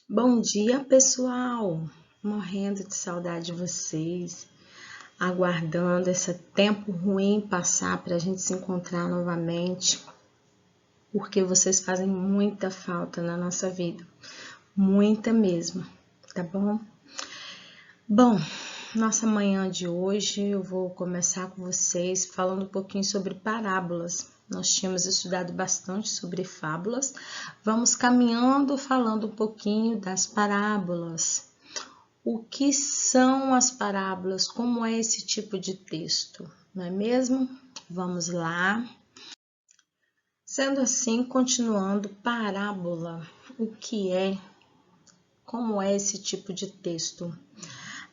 Bom dia, pessoal! Morrendo de saudade de vocês, aguardando esse tempo ruim passar para a gente se encontrar novamente, porque vocês fazem muita falta na nossa vida, muita mesmo, tá bom? Bom, nossa manhã de hoje eu vou começar com vocês falando um pouquinho sobre parábolas. Nós tínhamos estudado bastante sobre fábulas, vamos caminhando falando um pouquinho das parábolas. O que são as parábolas? Como é esse tipo de texto? Não é mesmo? Vamos lá. Sendo assim, continuando, parábola. O que é? Como é esse tipo de texto?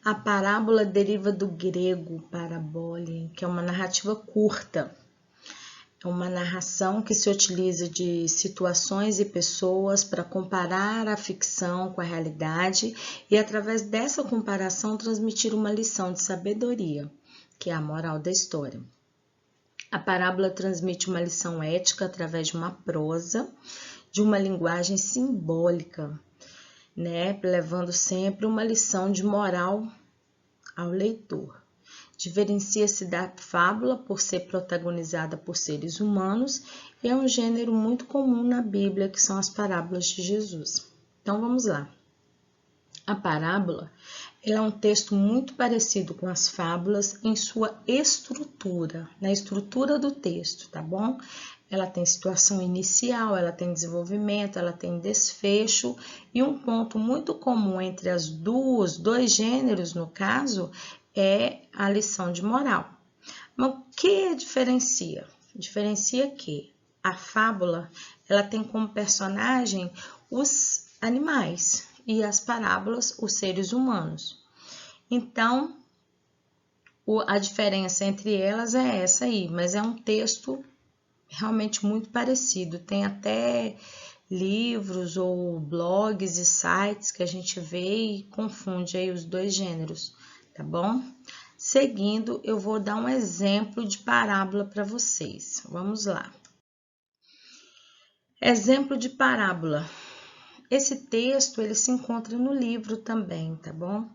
A parábola deriva do grego parabole, que é uma narrativa curta. É uma narração que se utiliza de situações e pessoas para comparar a ficção com a realidade e, através dessa comparação, transmitir uma lição de sabedoria, que é a moral da história. A parábola transmite uma lição ética através de uma prosa, de uma linguagem simbólica, levando sempre uma lição de moral ao leitor. Diferencia-se da fábula por ser protagonizada por seres humanos e é um gênero muito comum na Bíblia, que são as parábolas de Jesus. Então vamos lá. A parábola é um texto muito parecido com as fábulas em sua estrutura, na estrutura do texto, tá bom? Ela tem situação inicial, ela tem desenvolvimento, ela tem desfecho e um ponto muito comum entre as dois gêneros, no caso, é a lição de moral. Mas o que diferencia? Diferencia que a fábula, ela tem como personagem os animais e as parábolas os seres humanos. Então, a diferença entre elas é essa aí, mas é um texto realmente muito parecido. Tem até livros ou blogs e sites que a gente vê e confunde aí os dois gêneros, tá bom? Seguindo, eu vou dar um exemplo de parábola para vocês. Vamos lá. Exemplo de parábola. Esse texto ele se encontra no livro também, tá bom?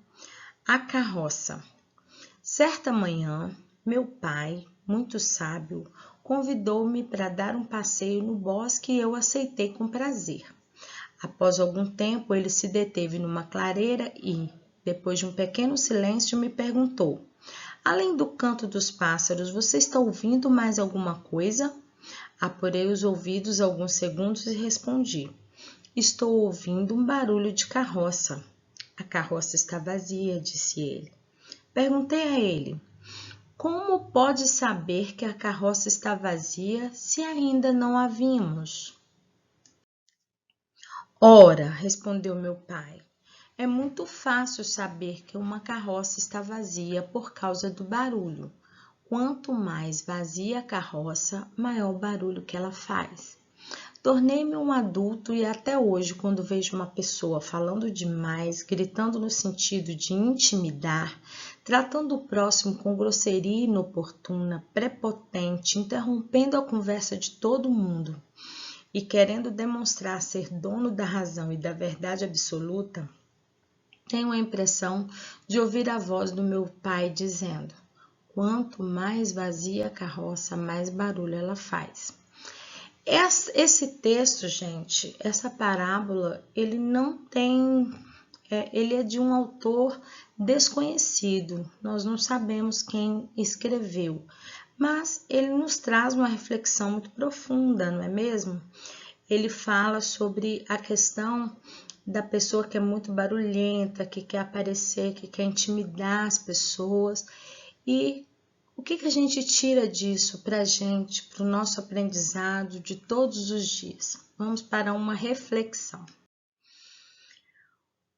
A carroça. Certa manhã, meu pai, muito sábio, convidou-me para dar um passeio no bosque e eu aceitei com prazer. Após algum tempo, ele se deteve numa clareira e, depois de um pequeno silêncio, me perguntou: além do canto dos pássaros, você está ouvindo mais alguma coisa? Apurei os ouvidos alguns segundos e respondi: estou ouvindo um barulho de carroça. A carroça está vazia, disse ele. Perguntei a ele: como pode saber que a carroça está vazia se ainda não a vimos? Ora, respondeu meu pai, é muito fácil saber que uma carroça está vazia por causa do barulho. Quanto mais vazia a carroça, maior o barulho que ela faz. Tornei-me um adulto e até hoje, quando vejo uma pessoa falando demais, gritando no sentido de intimidar, tratando o próximo com grosseria inoportuna, prepotente, interrompendo a conversa de todo mundo e querendo demonstrar ser dono da razão e da verdade absoluta, tenho a impressão de ouvir a voz do meu pai dizendo: quanto mais vazia a carroça, mais barulho ela faz. Esse texto, gente, essa parábola, ele não tem, ele é de um autor desconhecido. Nós não sabemos quem escreveu, mas ele nos traz uma reflexão muito profunda, não é mesmo? Ele fala sobre a questão da pessoa que é muito barulhenta, que quer aparecer, que quer intimidar as pessoas. E o que a gente tira disso para a gente, para o nosso aprendizado de todos os dias? Vamos para uma reflexão.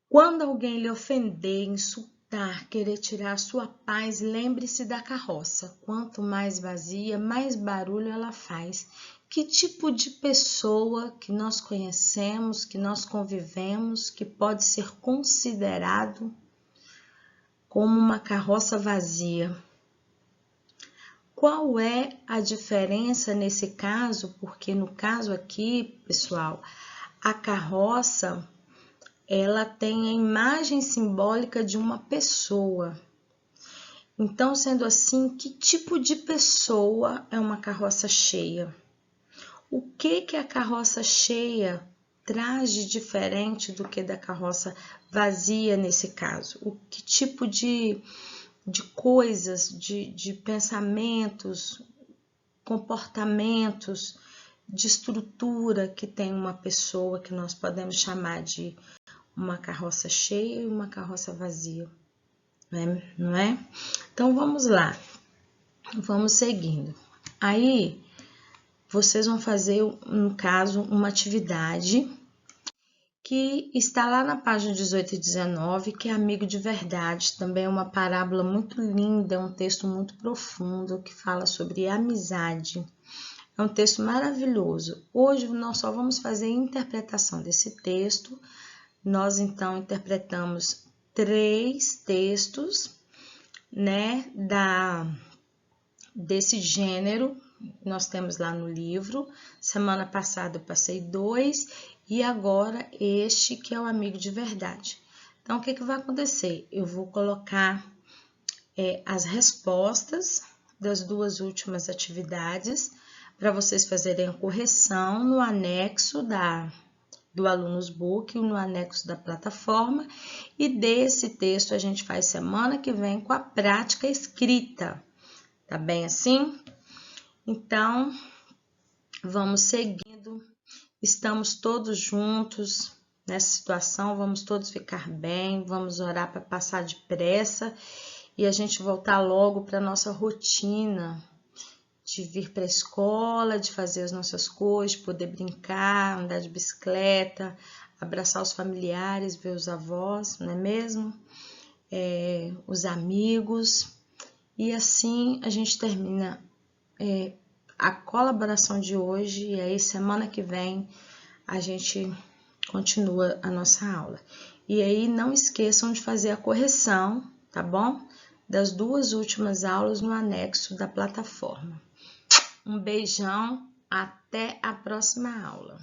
Quando alguém lhe ofender, insultar, querer tirar sua paz, lembre-se da carroça. Quanto mais vazia, mais barulho ela faz. Que tipo de pessoa que nós conhecemos, que nós convivemos, que pode ser considerado como uma carroça vazia? Qual é a diferença nesse caso? Porque no caso aqui, pessoal, a carroça ela tem a imagem simbólica de uma pessoa. Então, sendo assim, que tipo de pessoa é uma carroça cheia? O que a carroça cheia traz de diferente do que da carroça vazia nesse caso? O que tipo de coisas, de pensamentos, comportamentos, de estrutura que tem uma pessoa que nós podemos chamar de uma carroça cheia e uma carroça vazia, não é? Então, vamos lá, vamos seguindo. Aí, vocês vão fazer, no caso, uma atividade que está lá na página 18 e 19, que é Amigo de Verdade. Também é uma parábola muito linda, é um texto muito profundo que fala sobre amizade. É um texto maravilhoso. Hoje nós só vamos fazer a interpretação desse texto. Nós, então, interpretamos 3 textos, né, desse gênero. Nós temos lá no livro. Semana passada eu passei 2 e agora este que é o Amigo de Verdade. Então, o que vai acontecer? Eu vou colocar as respostas das 2 últimas atividades para vocês fazerem a correção no anexo do Alunos Book, no anexo da plataforma, e desse texto a gente faz semana que vem com a prática escrita. Tá bem assim? Então, vamos seguindo. Estamos todos juntos nessa situação, vamos todos ficar bem, vamos orar para passar depressa e a gente voltar logo para a nossa rotina de vir para a escola, de fazer as nossas coisas, de poder brincar, andar de bicicleta, abraçar os familiares, ver os avós, não é mesmo? Os amigos. E assim a gente termina a colaboração de hoje e aí semana que vem a gente continua a nossa aula. E aí não esqueçam de fazer a correção, tá bom? Das 2 últimas aulas no anexo da plataforma. Um beijão, até a próxima aula.